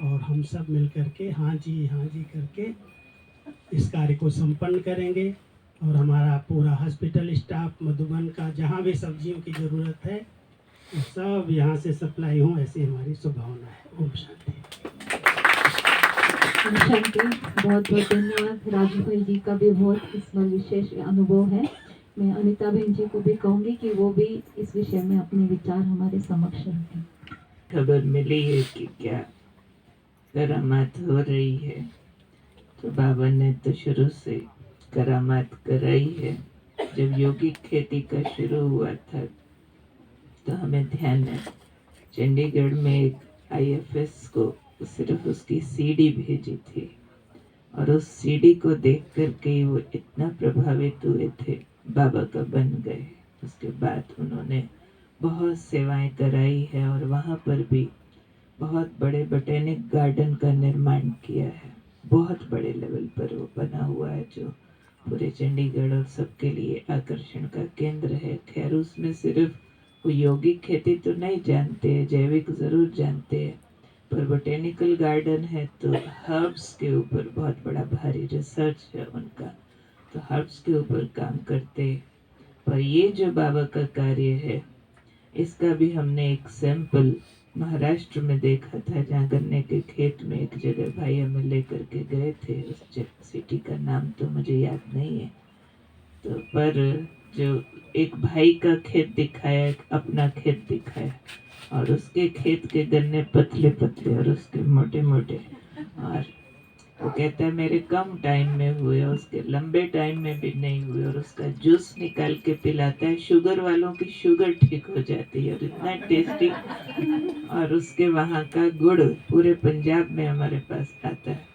और हम सब मिल करके हाँ जी करके इस कार्य को संपन्न करेंगे। और हमारा पूरा हॉस्पिटल स्टाफ मधुबन का जहाँ भी सब्जियों की ज़रूरत है वो सब यहाँ से सप्लाई हो, ऐसी हमारी शुभकामना है। ओम शांति। शांति। बहुत बहुत धन्यवाद। राजू भाई जी का भी बहुत इसमें विशेष अनुभव है। मैं अनिता बहन जी को भी कहूँगी कि वो भी इस विषय में अपने विचार हमारे समक्ष रखें। खबर मिली है कि क्या करामात हो रही है, तो बाबा ने तो शुरू से करामात कराई है। जब योगिक खेती का शुरू हुआ था तो हमें ध्यान है चंडीगढ़ में एक IFS को सिर्फ उसकी सीडी भेजी थी और उस सीडी को देख कर के वो इतना प्रभावित हुए थे, बाबा का बन गए। उसके बाद उन्होंने बहुत सेवाएं कराई है और वहाँ पर भी बहुत बड़े बोटेनिक गार्डन का निर्माण किया है। बहुत बड़े लेवल पर वो बना हुआ है जो पूरे चंडीगढ़ और सबके लिए आकर्षण का केंद्र है। खैर उसमें सिर्फ वो यौगिक खेती तो नहीं जानते हैं, जैविक जरूर जानते हैं, पर बोटेनिकल गार्डन है तो हर्ब्स के ऊपर बहुत बड़ा भारी रिसर्च है उनका, तो हर्ब्स के ऊपर काम करते। पर ये जो बाबा का कार्य है इसका भी हमने एक सैंपल महाराष्ट्र में देखा था, जहाँ गन्ने के खेत में एक जगह भाई हमें लेकर के गए थे। उस सिटी का नाम तो मुझे याद नहीं है, तो पर जो एक भाई का खेत दिखाया, एक अपना खेत दिखाया, और उसके खेत के गन्ने पतले पतले और उसके मोटे मोटे, और वो कहता है मेरे कम टाइम में हुए, उसके लंबे टाइम में भी नहीं हुए, और उसका जूस निकाल के पिलाता है। शुगर वालों की शुगर ठीक हो जाती है और इतना टेस्टी। और उसके वहाँ का गुड़ पूरे पंजाब में हमारे पास आता है,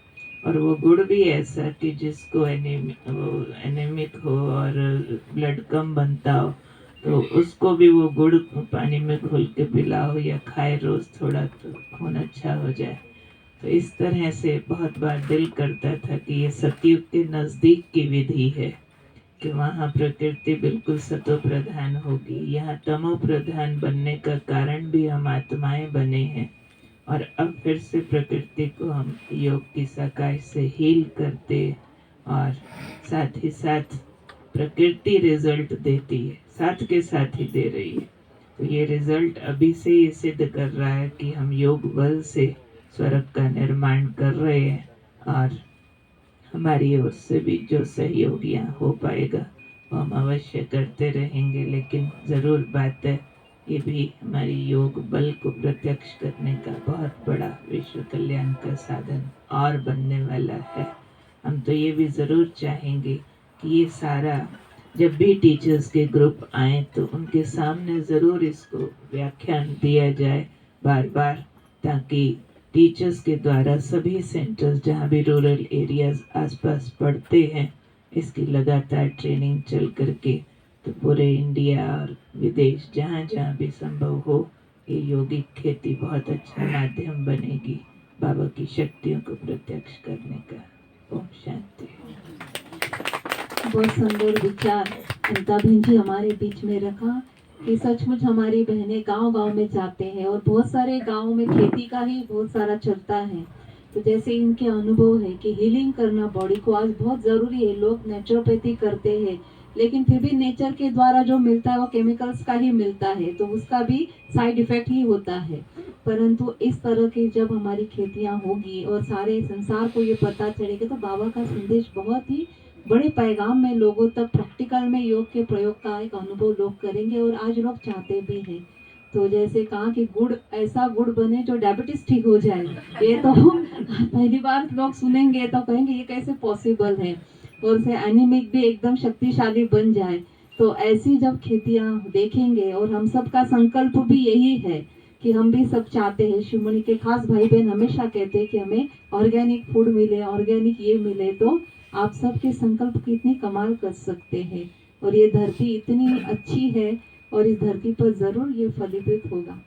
और वो गुड़ भी ऐसा कि जिसको एनीमिक हो और ब्लड कम बनता हो तो उसको भी वो गुड़ पानी में घोल के पिलाओ या खाए रोज थोड़ा तो खून अच्छा हो जाए। तो इस तरह से बहुत बार दिल करता था कि ये सतयुग के नजदीक की विधि है कि वहाँ प्रकृति बिल्कुल सतो प्रधान होगी। यहाँ तमो प्रधान बनने का कारण भी हम आत्माएं बने हैं, और अब फिर से प्रकृति को हम योग की सकाश से हील करते, और साथ ही साथ प्रकृति रिजल्ट देती है, साथ के साथ ही दे रही है। तो ये रिजल्ट अभी से ही सिद्ध कर रहा है कि हम योग बल से स्वर्ग का निर्माण कर रहे हैं, और हमारी ओर से भी जो सहयोग यहाँ हो पाएगा वो हम अवश्य करते रहेंगे। लेकिन ज़रूर बात है, ये भी हमारी योग बल को प्रत्यक्ष करने का बहुत बड़ा विश्व कल्याण का साधन और बनने वाला है। हम तो ये भी ज़रूर चाहेंगे कि ये सारा जब भी टीचर्स के ग्रुप आए तो उनके सामने ज़रूर इसको व्याख्यान दिया जाए बार बार, ताकि टीचर्स के द्वारा सभी सेंटर्स जहाँ भी रूरल एरियाज आसपास पढ़ते हैं इसकी लगातार ट्रेनिंग चल करके तो पूरे इंडिया और विदेश जहाँ जहाँ भी संभव हो ये यौगिक खेती बहुत अच्छा माध्यम बनेगी बाबा की शक्तियों को प्रत्यक्ष करने का। ओम शांति। बहुत सुंदर विचार अनिता बहन जी हमारे बीच में रखा कि सचमुच हमारी बहनें गांव-गांव में जाते हैं और बहुत सारे गांव में खेती का ही बहुत सारा चलता है। तो जैसे इनके अनुभव है कि हीलिंग करना बॉडी को आज बहुत ज़रूरी है। लोग नेचुरोपैथी करते हैं लेकिन फिर भी नेचर के द्वारा जो मिलता है वो केमिकल्स का ही मिलता है, तो उसका भी साइड इफेक्ट ही होता है। परंतु इस तरह की जब हमारी खेतियाँ होगी और सारे संसार को ये पता चलेगा तो बाबा का संदेश बहुत ही बड़े पैगाम में लोगों तक प्रैक्टिकल में योग के प्रयोग का एक अनुभव लोग करेंगे और आज लोग चाहते भी हैं। तो जैसे कहा कि गुड़ ऐसा गुड़ बने जो डायबिटीज ठीक हो जाए, ये तो पहली बार लोग सुनेंगे तो कहेंगे ये कैसे पॉसिबल है, और से एनीमिक भी एकदम शक्तिशाली बन जाए। तो ऐसी जब खेतियां देखेंगे और हम सब का संकल्प भी यही है कि हम भी सब चाहते हैं, शिवमणि के खास भाई बहन हमेशा कहते हैं कि हमें ऑर्गेनिक फूड मिले, ऑर्गेनिक ये मिले, तो आप सबके संकल्प कितनी कमाल कर सकते हैं। और ये धरती इतनी अच्छी है और इस धरती पर ज़रूर ये फलीभूत होगा।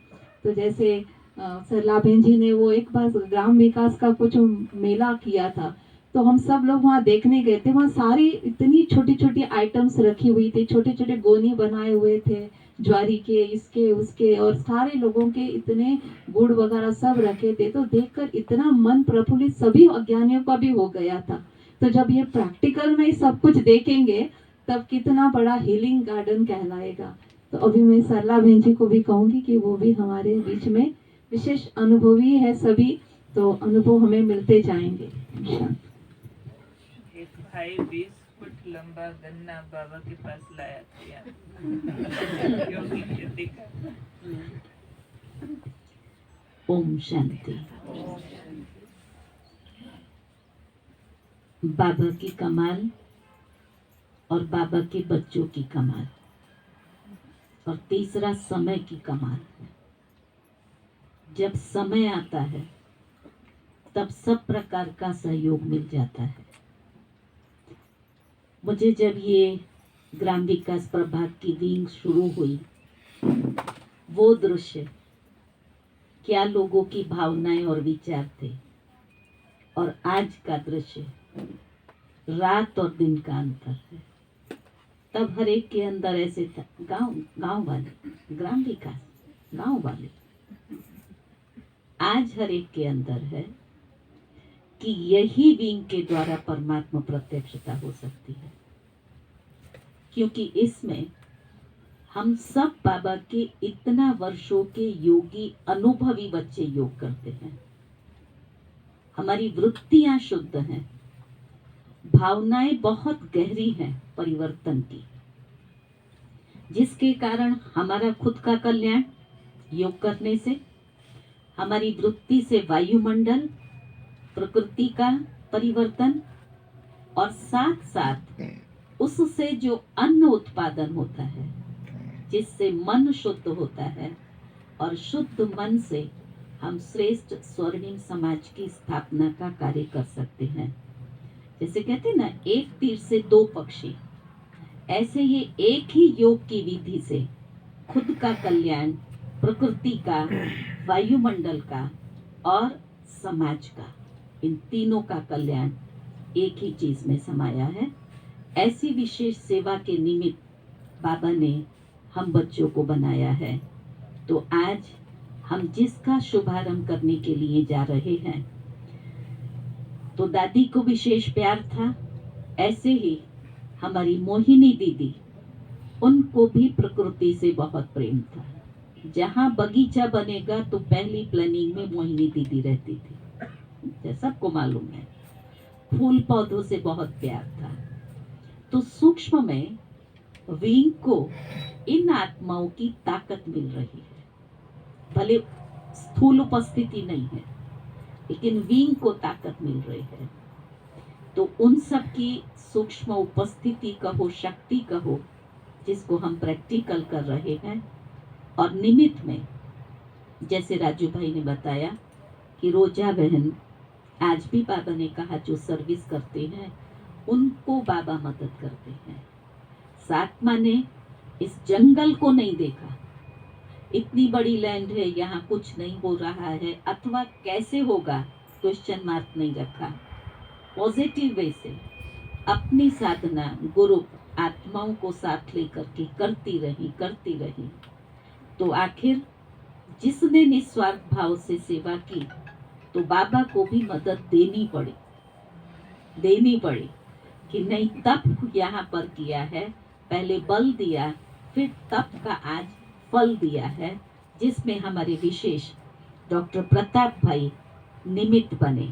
तो जैसे सरला बहन जी ने वो एक बार ग्राम विकास का कुछ मेला किया था, तो हम सब लोग वहाँ देखने गए थे। वहाँ सारी इतनी छोटी छोटी आइटम्स रखी हुई थी, छोटे छोटे गोनी बनाए हुए थे, ज्वारी के, इसके उसके, और सारे लोगों के इतने गुड़ वगैरह सब रखे थे, तो देखकर इतना मन प्रफुल्लित सभी अज्ञानियों का भी हो गया था। तो जब ये प्रैक्टिकल में सब कुछ देखेंगे तब कितना बड़ा हीलिंग गार्डन कहलाएगा। तो अभी मैं सरला बहन जी को भी कहूंगी कि वो भी हमारे बीच में विशेष अनुभवी है सभी, तो अनुभव हमें मिलते जाएंगे। एक भाई 20 फुट लंबा गन्ना बाबा के पास लाया था यहाँ योगी खेती का। ओम शांति। बाबा की कमाल और बाबा के बच्चों की कमाल, और तीसरा समय की कमाल। जब समय आता है तब सब प्रकार का सहयोग मिल जाता है। मुझे जब ये ग्राम विकास प्रभाग की विंग शुरू हुई, वो दृश्य, क्या लोगों की भावनाएं और विचार थे, और आज का दृश्य, रात और दिन का अंतर है। तब हर एक के अंदर ऐसे था, गांव वाले, ग्राम विकास गांव वाले। आज हर एक के अंदर है कि यही विंग के द्वारा परमात्मा प्रत्यक्षता हो सकती है, क्योंकि इसमें हम सब बाबा के इतना वर्षों के योगी अनुभवी बच्चे योग करते हैं। हमारी वृत्तियां शुद्ध हैं, भावनाएं बहुत गहरी हैं परिवर्तन की, जिसके कारण हमारा खुद का कल्याण योग करने से, हमारी वृत्ति से वायुमंडल, प्रकृति का परिवर्तन, और साथ साथ उससे जो अन्न उत्पादन होता है, जिससे मन शुद्ध होता है, और शुद्ध मन से हम श्रेष्ठ स्वर्णिम समाज की स्थापना का कार्य कर सकते हैं। जैसे कहते हैं ना, एक तीर से दो पक्षी, ऐसे ये एक ही योग की विधि से खुद का कल्याण, प्रकृति का, वायुमंडल का और समाज का, इन तीनों का कल्याण एक ही चीज में समाया है। ऐसी विशेष सेवा के निमित्त बाबा ने हम बच्चों को बनाया है। तो आज हम जिसका शुभारंभ करने के लिए जा रहे हैं, तो दादी को विशेष प्यार था, ऐसे ही हमारी मोहिनी दीदी, उनको भी प्रकृति से बहुत प्रेम था। जहाँ बगीचा बनेगा तो पहली प्लानिंग में मोहिनी दीदी रहती थी, सबको मालूम है। फूल पौधों से बहुत प्यार था। तो सूक्ष्म में विंग को इन आत्माओं की ताकत मिल रही है, भले स्थूल उपस्थिति नहीं है, लेकिन विंग को ताकत मिल रही है। तो उन सब की सूक्ष्म उपस्थिति कहो, शक्ति कहो, जिसको हम प्रैक्टिकल कर रहे हैं। और निमित्त में, जैसे राजू भाई ने बताया कि रोजा बहन, आज भी बाबा ने कहा जो सर्विस करते हैं उनको बाबा मदद करते हैं। सातमा ने इस जंगल को नहीं देखा, इतनी बड़ी लैंड है, यहाँ कुछ नहीं हो रहा है अथवा कैसे होगा, क्वेश्चन मार्क नहीं रखा। पॉजिटिव वे से अपनी साधना गुरु आत्माओं को साथ लेकर के करती रही। तो आखिर जिसने निस्वार्थ भाव से सेवा की, तो बाबा को भी मदद देनी पड़ी कि नहीं, तप यहाँ पर किया है, पहले बल दिया, फिर तप का आज फल दिया है, जिसमें हमारे विशेष डॉक्टर प्रताप भाई निमित्त बने।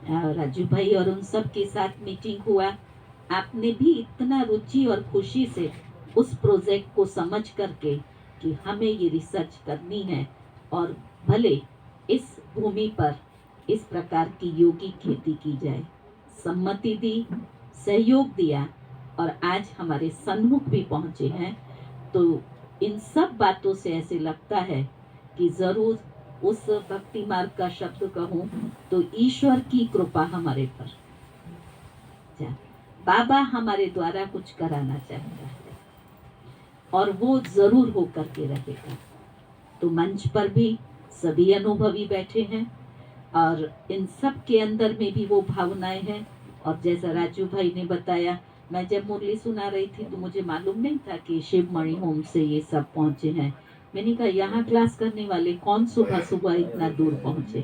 राजू भाई और उन सब के साथ मीटिंग हुआ, आपने भी इतना रुचि और खुशी से उस प्रोजेक्ट को समझ करके कि हमें ये रिसर्च करनी है और भले इस भूमि पर इस प्रकार की योगी खेती की जाए, सम्मति दी, सहयोग दिया, और आज हमारे सन्मुख भी पहुंचे हैं। तो इन सब बातों से ऐसे लगता है कि जरूर उस भक्ति मार्ग का शब्द कहूँ तो ईश्वर की कृपा हमारे पर, बाबा हमारे द्वारा कुछ कराना चाहता है और वो जरूर हो करके रहेगा। तो मंच पर भी सभी अनुभवी बैठे हैं और इन सब के अंदर में भी वो भावनाएं हैं। और जैसा राजू भाई ने बताया मैं जब मुरली सुना रही थी तो मुझे मालूम नहीं था कि शिव मणि होम से ये सब पहुंचे हैं। मैंने कहा यहाँ क्लास करने वाले कौन सुबह सुबह इतना दूर पहुंचे।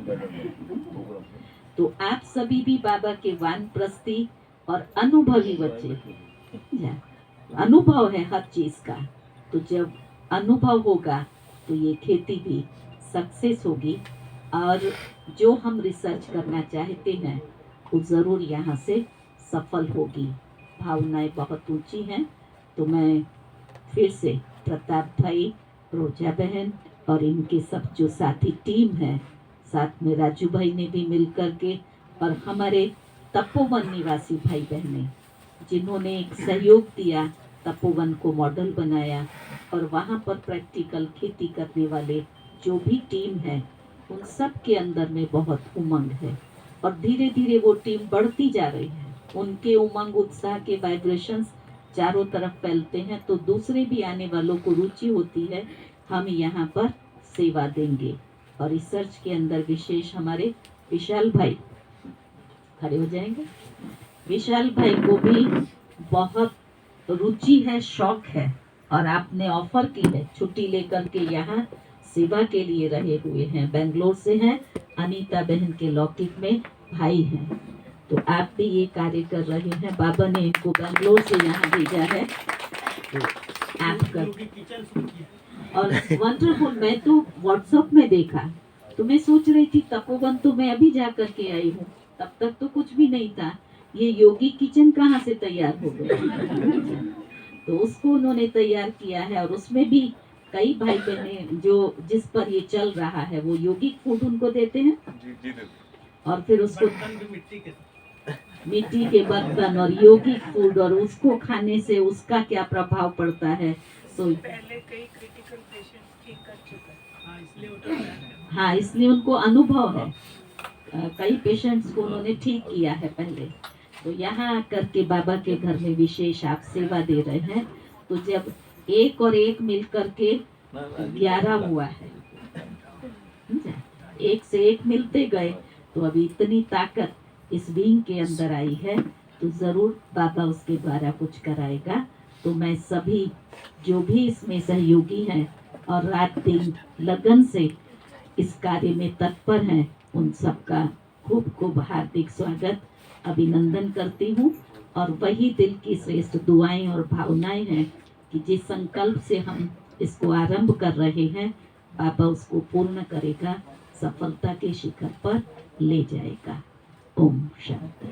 तो आप सभी भी बाबा के वानप्रस्थी और अनुभवी बच्चे, अनुभव है हर चीज का। तो जब अनुभव होगा तो ये खेती भी सक्सेस होगी, और जो हम रिसर्च करना चाहते हैं वो ज़रूर यहाँ से सफल होगी। भावनाएं बहुत ऊंची हैं। तो मैं फिर से प्रताप भाई, रोजा बहन और इनके सब जो साथी टीम है, साथ में राजू भाई ने भी मिल कर के, और हमारे तपोवन निवासी भाई बहनें जिन्होंने एक सहयोग दिया, तपोवन को मॉडल बनाया, और वहाँ पर प्रैक्टिकल खेती करने वाले जो भी टीम है उन सब के अंदर में बहुत उमंग है, और धीरे धीरे वो टीम बढ़ती जा रही है। उनके उमंग उत्साह के वाइब्रेशंस चारों तरफ फैलते हैं, तो दूसरे भी आने वालों को रुचि होती है हम यहाँ पर सेवा देंगे। और रिसर्च के अंदर विशेष हमारे विशाल भाई खड़े हो जाएंगे। विशाल भाई को भी बहुत रुचि है, शौक है, और आपने ऑफर की है, छुट्टी लेकर के यहाँ सेवा के लिए रहे हुए हैं। बेंगलोर से हैं, अनीता बहन के लौकिक में भाई हैं। तो आप भी ये कार्य कर रहे हैं। बाबा ने इनको बेंगलोर से यहाँ भेजा है। आप कर किचन शुरू किया। और वंडरफुल, मैं तो व्हाट्सएप में देखा तो मैं सोच रही थी तपोवन तो मैं अभी जा करके आई हूँ, तब तक तो कुछ भी नहीं था। ये योगी किचन कहाँ से तैयार हो गया? तो उसको उन्होंने तैयार किया है, और उसमें भी कई भाई बहने जो जिस पर ये चल रहा है वो योगिक फूड उनको देते हैं, और फिर उसको बर्तन भी मिट्टी के बर्तन और योगिक फूड, और उसको खाने से उसका क्या प्रभाव पड़ता है। सो पहले कई क्रिटिकल पेशेंट ठीक कर चुका है। हाँ, इसलिए वो तो है। हाँ, इसलिए उनको अनुभव है। कई पेशेंट्स को उन्होंने ठीक किया है पहले। तो यहाँ आकर के बाबा के घर में विशेष आप सेवा दे रहे हैं। तो जब एक और एक मिल करके 11 हुआ है, एक से एक मिलते गए, तो अभी इतनी ताकत इस विंग के अंदर आई है, तो जरूर बाबा उसके द्वारा कुछ कराएगा। तो मैं सभी जो भी इसमें सहयोगी हैं और रात दिन लगन से इस कार्य में तत्पर हैं, उन सबका खूब खूब हार्दिक स्वागत, अभिनंदन करती हूँ। और वही दिल की श्रेष्ठ दुआएं और भावनाएं हैं कि जिस संकल्प से हम इसको आरंभ कर रहे हैं, बाबा उसको पूर्ण करेगा, सफलता के शिखर पर ले जाएगा। ओम शांति।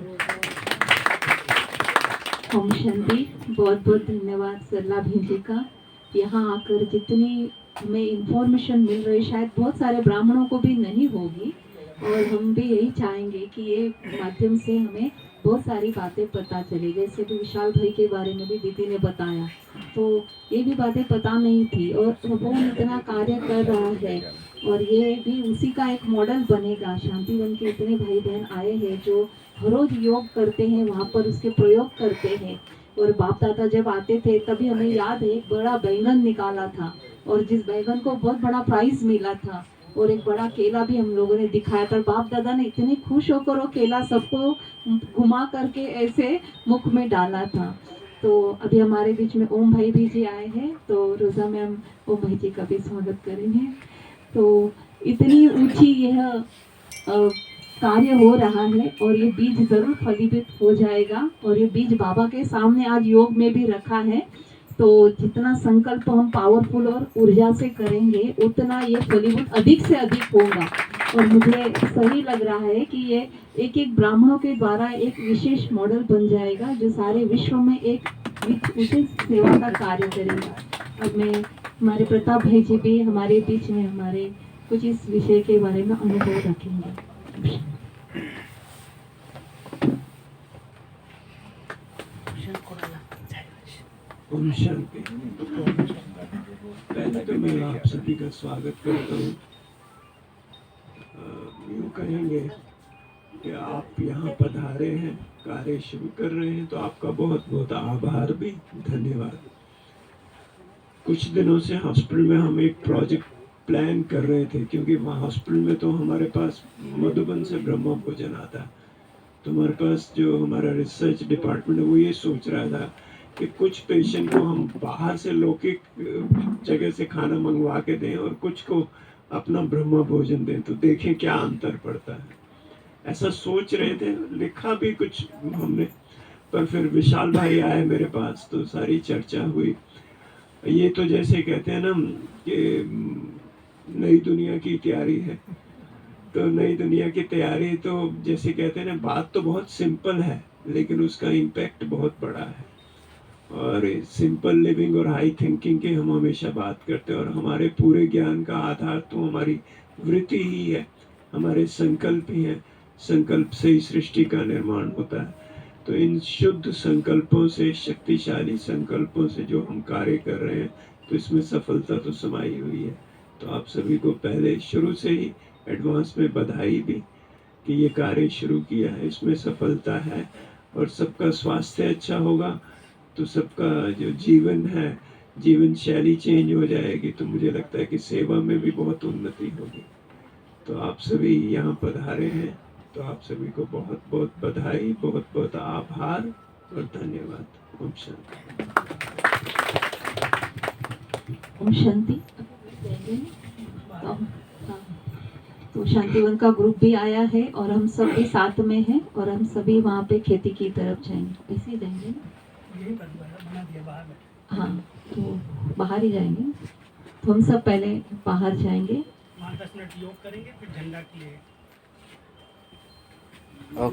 ओम शांति। बहुत बहुत धन्यवाद सरला बहन जी का। यहाँ आकर जितनी हमें इंफॉर्मेशन मिल रही शायद बहुत सारे ब्राह्मणों को भी नहीं होगी, और हम भी यही चाहेंगे कि ये माध्यम से हमें बहुत सारी बातें पता चली। जैसे कि विशाल भाई के बारे में भी दीदी ने बताया, तो ये भी बातें पता नहीं थी, और वो इतना कार्य कर रहा है, और ये भी उसी का एक मॉडल बनेगा। शांतिवन के इतने भाई बहन आए हैं जो हर रोज योग करते हैं, वहाँ पर उसके प्रयोग करते हैं। और बाप दादा जब आते थे तभी हमें याद है एक बड़ा बैंगन निकाला था, और जिस बैंगन को बहुत बड़ा प्राइज मिला था, और एक बड़ा केला भी हम लोगों ने दिखाया था। बाप दादा ने इतने खुश होकर वो केला सबको घुमा करके ऐसे मुख में डाला था। तो अभी हमारे बीच में ओम भाई भी जी आए हैं, तो रोजा में हम ओम भाई जी का भी स्वागत करेंगे। तो इतनी ऊंची यह कार्य हो रहा है, और ये बीज जरूर फलीभूत हो जाएगा। और ये बीज बाबा के सामने आज योग में भी रखा है, तो जितना संकल्प हम पावरफुल और ऊर्जा से करेंगे उतना ये फलीभूत अधिक से अधिक होगा। और मुझे सही लग रहा है कि ये एक एक ब्राह्मणों के द्वारा एक विशेष मॉडल बन जाएगा, जो सारे विश्व में एक उचित सेवा का कार्य करेगा। अब मैं हमारे प्रताप भाई जी भी हमारे बीच में हमारे कुछ इस विषय के बारे में अनुभव रखेंगे। ओम शांति। पहले तो मैं आप सभी का स्वागत करता हूँ। यूँ कहेंगे कि आप यहाँ पधारे हैं, कार्य शुरू कर रहे हैं, तो आपका बहुत बहुत आभार भी, धन्यवाद। कुछ दिनों से हॉस्पिटल में हम एक प्रोजेक्ट प्लान कर रहे थे, क्योंकि वहाँ हॉस्पिटल में तो हमारे पास मधुबन से ब्रह्म भोजन आता है, तो हमारे पास जो हमारा रिसर्च डिपार्टमेंट है वो ये सोच रहा था कि कुछ पेशेंट को हम बाहर से लौकिक जगह से खाना मंगवा के दें और कुछ को अपना ब्रह्म भोजन दें, तो देखें क्या अंतर पड़ता है। ऐसा सोच रहे थे, लिखा भी कुछ हमने, पर फिर विशाल भाई आए मेरे पास तो सारी चर्चा हुई। ये तो जैसे कहते हैं ना कि नई दुनिया की तैयारी है, तो नई दुनिया की तैयारी तो जैसे कहते हैं ना, बात तो बहुत सिंपल है लेकिन उसका इम्पैक्ट बहुत बड़ा है। और सिंपल लिविंग और हाई थिंकिंग की हम हमेशा बात करते हैं, और हमारे पूरे ज्ञान का आधार तो हमारी वृत्ति ही है, हमारे संकल्प ही है। संकल्प से ही सृष्टि का निर्माण होता है। तो इन शुद्ध संकल्पों से, शक्तिशाली संकल्पों से जो हम कार्य कर रहे हैं, तो इसमें सफलता तो समाई हुई है। तो आप सभी को पहले शुरू से ही एडवांस में बधाई भी कि ये कार्य शुरू किया है, इसमें सफलता है और सबका स्वास्थ्य अच्छा होगा तो सबका जो जीवन है, जीवन शैली चेंज हो जाएगी, तो मुझे लगता है कि सेवा में भी बहुत उन्नति होगी। तो आप सभी यहाँ पधारे हैं, तो आप सभी को बहुत बहुत बधाई, बहुत बहुत आभार और धन्यवाद। ओम शांति। ओम शांति। तो शांतिवन का ग्रुप भी आया है और हम सब भी साथ में हैं और हम सभी वहाँ पे खेती की तरफ जाएंगे। ऐसे ही जाएंगे ना? यही बना दिया बाहर में। हाँ, तो बाहर ही जाएंगे। तो हम सब पहले बाहर जाएंगे, वहाँ 10 मिनट योग करेंगे, फिर झंडा के लिए बाहर